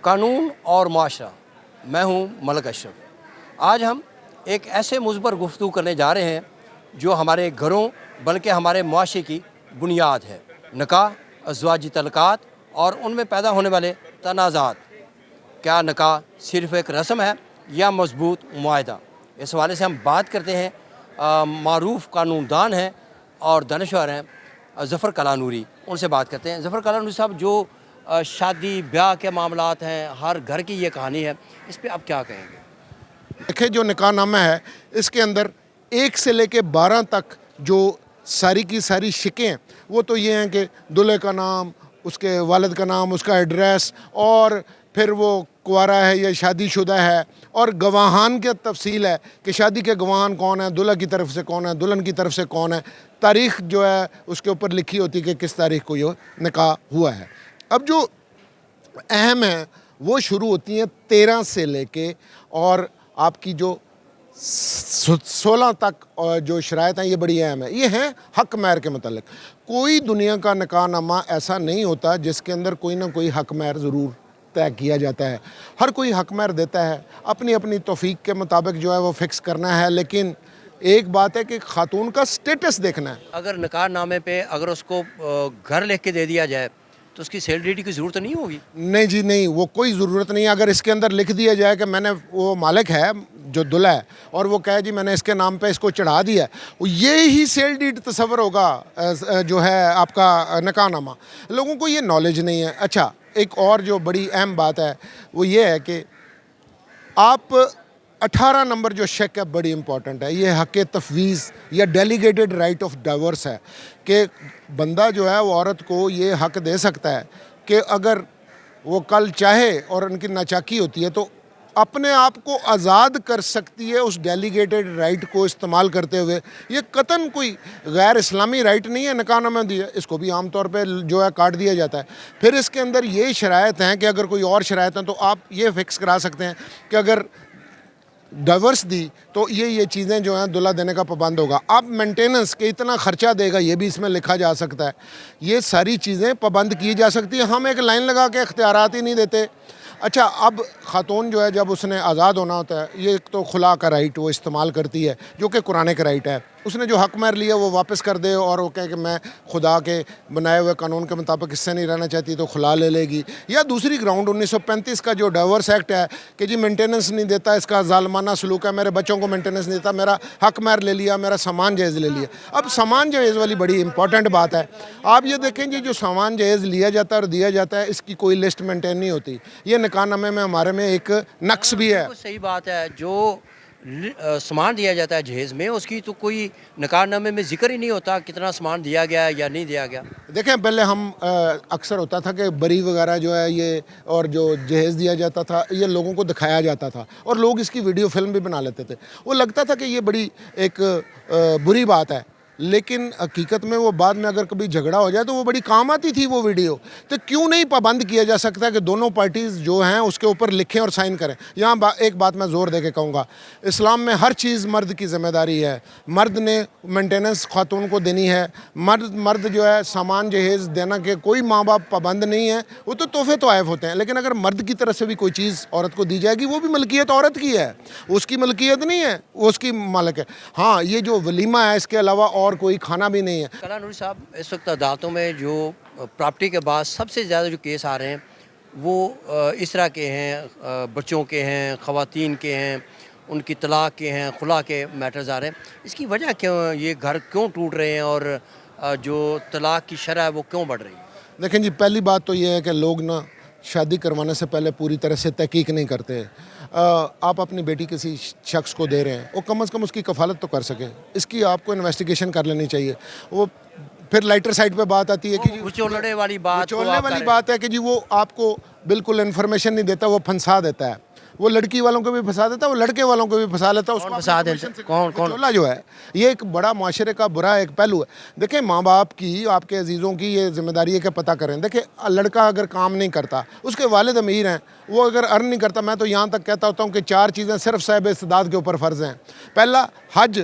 قانون اور معاشرہ، میں ہوں ملک اشرف۔ آج ہم ایک ایسے مثبت گفتگو کرنے جا رہے ہیں جو ہمارے گھروں بلکہ ہمارے معاشرے کی بنیاد ہے، نکاح، ازواجی تعلقات اور ان میں پیدا ہونے والے تنازعات۔ کیا نکاح صرف ایک رسم ہے یا مضبوط معاہدہ؟ اس حوالے سے ہم بات کرتے ہیں معروف قانون دان ہیں اور دانشور ہیں ظفر کلانوری، ان سے بات کرتے ہیں۔ ظفر کلانوری صاحب، جو شادی بیاہ کے معاملات ہیں، ہر گھر کی یہ کہانی ہے، اس پہ آپ کیا کہیں گے؟ دیکھیں، جو نکاح نامہ ہے اس کے اندر 1 سے لے کے 12 تک جو ساری کی ساری شکیں ہیں وہ تو یہ ہیں کہ دلہے کا نام، اس کے والد کا نام، اس کا ایڈریس، اور پھر وہ کنوارا ہے یا شادی شدہ ہے، اور گواہان کی تفصیل ہے کہ شادی کے گواہان کون ہیں، دلہا کی طرف سے کون ہے، دلہن کی طرف سے کون ہے، تاریخ جو ہے اس کے اوپر لکھی ہوتی کہ کس تاریخ کو یہ نکاح ہوا ہے۔ اب جو اہم ہیں وہ شروع ہوتی ہیں 13 سے لے کے، اور آپ کی جو 16 تک جو شرائط ہیں یہ بڑی اہم ہے۔ یہ ہیں حق مہر کے متعلق۔ کوئی دنیا کا نکاح نامہ ایسا نہیں ہوتا جس کے اندر کوئی نہ کوئی حق مہر ضرور طے کیا جاتا ہے۔ ہر کوئی حق مہر دیتا ہے، اپنی اپنی توفیق کے مطابق جو ہے وہ فکس کرنا ہے، لیکن ایک بات ہے کہ خاتون کا سٹیٹس دیکھنا ہے۔ اگر نکاح نامے پہ اگر اس کو گھر لکھ کے دے دیا جائے تو اس کی سیلری کی ضرورت نہیں ہوگی؟ نہیں جی، نہیں، وہ کوئی ضرورت نہیں ہے۔ اگر اس کے اندر لکھ دیا جائے کہ میں نے، وہ مالک ہے جو دلہا ہے اور وہ کہے جی میں نے اس کے نام پہ اس کو چڑھا دیا ہے، یہی سیل ڈیڈ تصور ہوگا جو ہے آپ کا نکاح نامہ۔ لوگوں کو یہ نالج نہیں ہے۔ اچھا، ایک اور جو بڑی اہم بات ہے وہ یہ ہے کہ آپ 18 نمبر جو شک ہے بڑی امپورٹنٹ ہے، یہ حق تفویض یا ڈیلیگیٹڈ رائٹ آف ڈائیورس ہے، کہ بندہ جو ہے وہ عورت کو یہ حق دے سکتا ہے کہ اگر وہ کل چاہے اور ان کی ناچاکی ہوتی ہے تو اپنے آپ کو آزاد کر سکتی ہے اس ڈیلیگیٹڈ رائٹ کو استعمال کرتے ہوئے۔ یہ قطعاً کوئی غیر اسلامی رائٹ نہیں ہے نکاح نامہ دیا، اس کو بھی عام طور پہ جو ہے کاٹ دیا جاتا ہے۔ پھر اس کے اندر یہ شرائط ہیں کہ اگر کوئی اور شرائط ہیں تو آپ یہ فکس کرا سکتے ہیں کہ اگر ڈائیورس دی تو یہ چیزیں جو ہیں دلہا دینے کا پابند ہوگا۔ اب مینٹیننس کہ اتنا خرچہ دے گا یہ بھی اس میں لکھا جا سکتا ہے۔ یہ ساری چیزیں پابند کی جا سکتی ہیں۔ ہم ایک لائن لگا کے اختیارات ہی نہیں دیتے۔ اچھا، اب خاتون جو ہے جب اس نے آزاد ہونا ہوتا ہے، یہ ایک تو خلا کا رائٹ وہ استعمال کرتی ہے جو کہ قرآن کا رائٹ ہے۔ اس نے جو حق مہر لیا وہ واپس کر دے اور وہ کہے کہ میں خدا کے بنائے ہوئے قانون کے مطابق اس سے نہیں رہنا چاہتی تو خلا لے لے گی۔ یا دوسری گراؤنڈ 1935 کا جو ڈائیورس ایکٹ ہے کہ جی مینٹیننس نہیں دیتا، اس کا ظالمانہ سلوک ہے، میرے بچوں کو مینٹیننس نہیں دیتا، میرا حق مہر لے لیا، میرا سامان جہیز لے لیا۔ اب سامان جہیز والی بڑی امپورٹنٹ بات ہے۔ آپ یہ دیکھیں جی، جو سامان جہیز لیا جاتا ہے اور دیا جاتا ہے اس کی کوئی لسٹ مینٹین نہیں ہوتی۔ یہ نکاح نامے میں ہمارے میں ایک نقص بھی ہے۔ صحیح بات ہے، جو سامان دیا جاتا ہے جہیز میں اس کی تو کوئی نکاح نامے میں ذکر ہی نہیں ہوتا کتنا سامان دیا گیا یا نہیں دیا گیا۔ دیکھیں، پہلے ہم اکثر ہوتا تھا کہ بری وغیرہ جو ہے یہ اور جو جہیز دیا جاتا تھا یہ لوگوں کو دکھایا جاتا تھا اور لوگ اس کی ویڈیو فلم بھی بنا لیتے تھے۔ وہ لگتا تھا کہ یہ بڑی ایک بری بات ہے، لیکن حقیقت میں وہ بعد میں اگر کبھی جھگڑا ہو جائے تو وہ بڑی کام آتی تھی وہ ویڈیو۔ تو کیوں نہیں پابند کیا جا سکتا کہ دونوں پارٹیز جو ہیں اس کے اوپر لکھیں اور سائن کریں؟ یہاں ایک بات میں زور دے کے کہوں گا، اسلام میں ہر چیز مرد کی ذمہ داری ہے۔ مرد نے مینٹیننس خاتون کو دینی ہے۔ مرد جو ہے سامان جہیز دینا کے کوئی ماں باپ پابند نہیں ہے، وہ تو تحفے طائف ہوتے ہیں، لیکن اگر مرد کی طرف سے بھی کوئی چیز عورت کو دی جائے گی وہ بھی ملکیت عورت کی ہے، اس کی ملکیت نہیں ہے، وہ اس کی مالک ہے۔ ہاں، یہ جو ولیمہ ہے اس کے علاوہ اور کوئی کھانا بھی نہیں ہے۔ کلانوری صاحب، اس وقت عدالتوں میں جو پراپرٹی کے بعد سب سے زیادہ جو کیس آ رہے ہیں وہ اس طرح کے ہیں، بچوں کے ہیں، خواتین کے ہیں، ان کی طلاق کے ہیں، خلا کے میٹرز آ رہے ہیں۔ اس کی وجہ کیوں، یہ گھر کیوں ٹوٹ رہے ہیں اور جو طلاق کی شرح ہے وہ کیوں بڑھ رہی ہے؟ دیکھیں جی، پہلی بات تو یہ ہے کہ لوگ شادی کروانے سے پہلے پوری طرح سے تحقیق نہیں کرتے۔ آپ اپنی بیٹی کسی شخص کو دے رہے ہیں، وہ کم از کم اس کی کفالت تو کر سکیں، اس کی آپ کو انویسٹیگیشن کر لینی چاہیے۔ وہ پھر لائٹر سائڈ پہ بات آتی ہے کہ جی وچولنے والی بات ہے کہ جی وہ آپ کو بالکل انفارمیشن نہیں دیتا، وہ پھنسا دیتا ہے۔ وہ لڑکی والوں کو بھی پھنسا دیتا ہے، وہ لڑکے والوں کو بھی پھنسا لیتا ہے۔ وچولا جو ہے یہ ایک بڑا معاشرے کا برا ایک پہلو ہے۔ دیکھیں، ماں باپ کی، آپ کے عزیزوں کی یہ ذمہ داری ہے کہ پتہ کریں۔ دیکھیں، لڑکا اگر کام نہیں کرتا، اس کے والد امیر ہیں، وہ اگر ارن نہیں کرتا، میں تو یہاں تک کہتا ہوتا ہوں کہ 4 چیزیں صرف صاحب استعداد کے اوپر فرض ہیں۔ پہلا، حج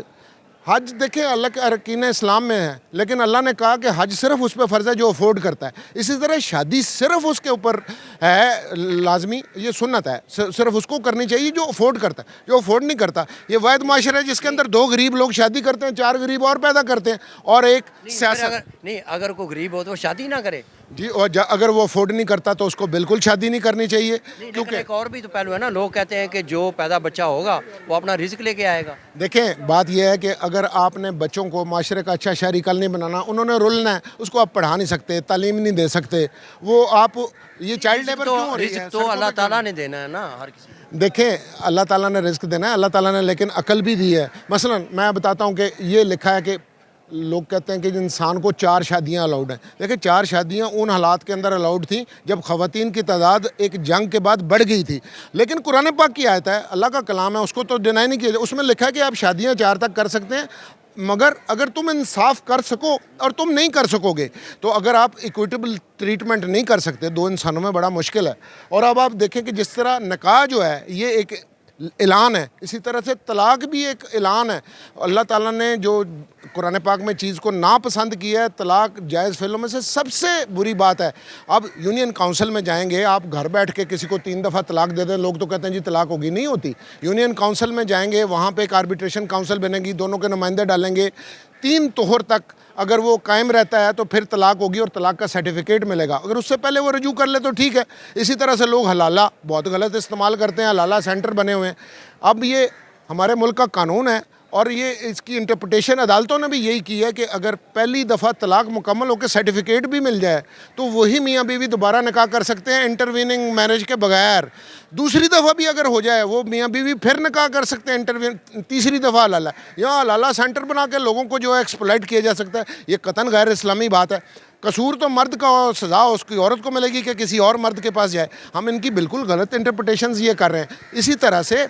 حج دیکھیں اللہ کے ارکین اسلام میں ہے، لیکن اللہ نے کہا کہ حج صرف اس پہ فرض ہے جو افورڈ کرتا ہے۔ اسی طرح شادی صرف اس کے اوپر ہے لازمی، یہ سنت ہے، صرف اس کو کرنی چاہیے جو افورڈ کرتا ہے۔ جو افورڈ نہیں کرتا، یہ واحد معاشرہ ہے جس کے اندر 2 غریب لوگ شادی کرتے ہیں، 4 غریب اور پیدا کرتے ہیں، اور ایک سیاست۔ اگر کوئی غریب ہو تو وہ شادی نہ کرے۔ جی، اور اگر وہ افورڈ نہیں کرتا تو اس کو بالکل شادی نہیں کرنی چاہیے، کیونکہ ایک اور بھی تو پہلو ہے نا، لوگ کہتے ہیں کہ جو پیدا بچہ ہوگا وہ اپنا رزق لے کے آئے گا۔ دیکھیں بات یہ ہے کہ اگر آپ نے بچوں کو معاشرے کا اچھا شہری کل نہیں بنانا، انہوں نے رولنا ہے، اس کو آپ پڑھا نہیں سکتے، تعلیم نہیں دے سکتے، وہ آپ یہ چائلڈ لیبر کیوں ہو رہی ہے؟ رزق تو اللہ تعالیٰ نے دینا ہے نا ہر کسی کو۔ دیکھیں اللہ تعالیٰ نے رزق دینا ہے، اللہ تعالیٰ نے لیکن عقل بھی دی ہے۔ مثلا میں بتاتا ہوں کہ یہ لکھا ہے کہ لوگ کہتے ہیں کہ انسان کو 4 شادیاں الاؤڈ ہیں۔ دیکھیں 4 شادیاں ان حالات کے اندر الاؤڈ تھیں جب خواتین کی تعداد ایک جنگ کے بعد بڑھ گئی تھی، لیکن قرآن پاک کی آیت ہے، اللہ کا کلام ہے، اس کو تو ڈینائی نہیں کیا جائے۔ اس میں لکھا ہے کہ آپ شادیاں 4 تک کر سکتے ہیں، مگر اگر تم انصاف کر سکو، اور تم نہیں کر سکو گے تو اگر آپ ایکویٹیبل ٹریٹمنٹ نہیں کر سکتے 2 انسانوں میں، بڑا مشکل ہے۔ اور اب آپ دیکھیں کہ جس طرح نکاح جو ہے یہ ایک اعلان ہے، اسی طرح سے طلاق بھی ایک اعلان ہے۔ اللہ تعالیٰ نے جو قرآن پاک میں چیز کو ناپسند کیا ہے، طلاق جائز فعلوں میں سے سب سے بری بات ہے۔ اب یونین کاؤنسل میں جائیں گے، آپ گھر بیٹھ کے کسی کو 3 دفعہ طلاق دے دیں، لوگ تو کہتے ہیں جی طلاق ہوگی، نہیں ہوتی۔ یونین کاؤنسل میں جائیں گے، وہاں پہ ایک آربیٹریشن کاؤنسل بنے گی، دونوں کے نمائندے ڈالیں گے، 3 طہر تک اگر وہ قائم رہتا ہے تو پھر طلاق ہوگی اور طلاق کا سرٹیفکیٹ ملے گا۔ اگر اس سے پہلے وہ رجوع کر لے تو ٹھیک ہے۔ اسی طرح سے لوگ حلالہ بہت غلط استعمال کرتے ہیں، حلالہ سینٹر بنے ہوئے ہیں۔ اب یہ ہمارے ملک کا قانون ہے، اور یہ اس کی انٹرپریٹیشن عدالتوں نے بھی یہی کی ہے کہ اگر پہلی دفعہ طلاق مکمل ہو کے سرٹیفکیٹ بھی مل جائے تو وہی میاں بیوی دوبارہ نکاح کر سکتے ہیں انٹرویننگ میرج کے بغیر۔ دوسری دفعہ بھی اگر ہو جائے وہ میاں بیوی پھر نکاح کر سکتے ہیں تیسری دفعہ حلالہ۔ یہاں حلالہ سینٹر بنا کے لوگوں کو جو ہے ایکسپلائٹ کیا جا سکتا ہے، یہ قطعاً غیر اسلامی بات ہے۔ قصور تو مرد کا سزا اس کی عورت کو ملے گی کہ کسی اور مرد کے پاس جائے۔ ہم ان کی بالکل غلط انٹرپریٹیشنز یہ کر رہے ہیں۔ اسی طرح سے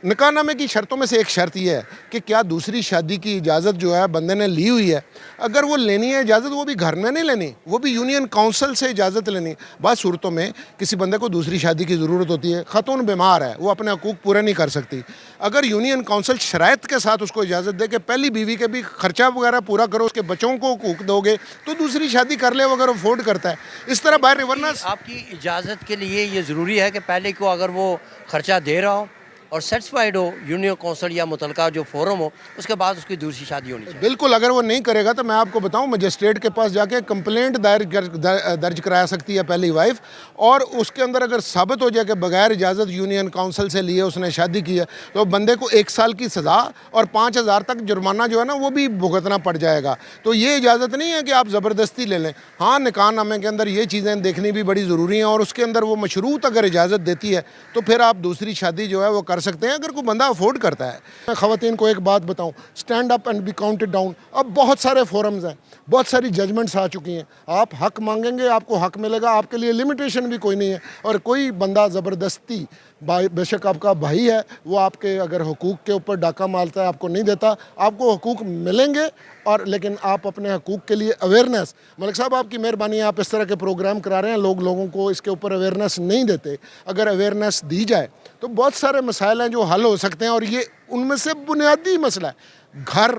نکاح نامے کی شرطوں میں سے ایک شرط یہ ہے کہ کیا دوسری شادی کی اجازت جو ہے بندے نے لی ہوئی ہے۔ اگر وہ لینی ہے اجازت، وہ بھی گھر میں نہیں لینی، وہ بھی یونین کاؤنسل سے اجازت لینی۔ بعض صورتوں میں کسی بندے کو دوسری شادی کی ضرورت ہوتی ہے، خاتون بیمار ہے، وہ اپنے حقوق پورے نہیں کر سکتی، اگر یونین کاؤنسل شرائط کے ساتھ اس کو اجازت دے کہ پہلی بیوی کے بھی خرچہ وغیرہ پورا کرو، اس کے بچوں کو حقوق دو گے تو دوسری شادی کر لے اگر افورڈ کرتا ہے۔ اس طرح باہر ورنہ آپ کی اجازت کے لیے یہ ضروری ہے کہ پہلے کو اگر وہ خرچہ دے رہا ہو اور سیٹسفائیڈ ہو یونین کونسل یا متعلقہ جو فورم ہو، اس کے بعد اس کی دوسری شادی ہونی چاہیے۔ بالکل، اگر وہ نہیں کرے گا تو میں آپ کو بتاؤں مجسٹریٹ کے پاس جا کے کمپلینٹ درج کرا سکتی ہے پہلی وائف، اور اس کے اندر اگر ثابت ہو جائے کہ بغیر اجازت یونین کاؤنسل سے لیے اس نے شادی کی ہے تو بندے کو 1 سال کی سزا اور 5,000 تک جرمانہ جو ہے نا وہ بھی بھگتنا پڑ جائے گا۔ تو یہ اجازت نہیں ہے کہ آپ زبردستی لے لیں۔ ہاں، نکاح نامے کے اندر یہ چیزیں دیکھنی بھی بڑی ضروری ہیں، اور اس کے اندر وہ مشروط اگر اجازت دیتی ہے تو پھر آپ دوسری شادی جو ہے وہ کر سکتے ہیں اگر کوئی بندہ افورڈ کرتا ہے۔ میں خواتین کو ایک بات بتاؤں، stand up and be counted down. اب بہت سارے فورمز ہیں، بہت ساری ججمنٹس آ چکی ہیں، آپ حق مانگیں گے آپ کو حق ملے گا، آپ کے لیے لمیٹیشن بھی کوئی نہیں ہے۔ اور کوئی بندہ زبردستی، بے شک آپ کا بھائی ہے، وہ آپ کے اگر حقوق کے اوپر ڈاکہ مارتا ہے، آپ کو نہیں دیتا، آپ کو حقوق ملیں گے، اور لیکن آپ اپنے حقوق کے لیے اویئرنیس، ملک صاحب آپ کی مہربانی ہے، آپ اس طرح کے پروگرام کرا رہے ہیں، لوگوں کو اس کے اوپر اویئرنیس نہیں دیتے۔ اگر اویئرنیس دی جائے تو بہت سارے مسائل ہیں جو حل ہو سکتے ہیں، اور یہ ان میں سے بنیادی مسئلہ ہے۔ گھر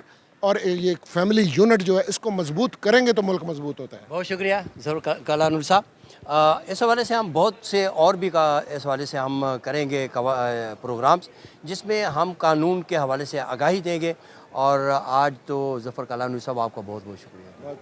اور یہ فیملی یونٹ جو ہے اس کو مضبوط کریں گے تو ملک مضبوط ہوتا ہے۔ بہت شکریہ ظفر کلانور صاحب۔ اس حوالے سے ہم بہت سے اور بھی اس حوالے سے ہم کریں گے پروگرامز جس میں ہم قانون کے حوالے سے آگاہی دیں گے، اور آج تو ظفر کلانور صاحب آپ کا بہت بہت شکریہ۔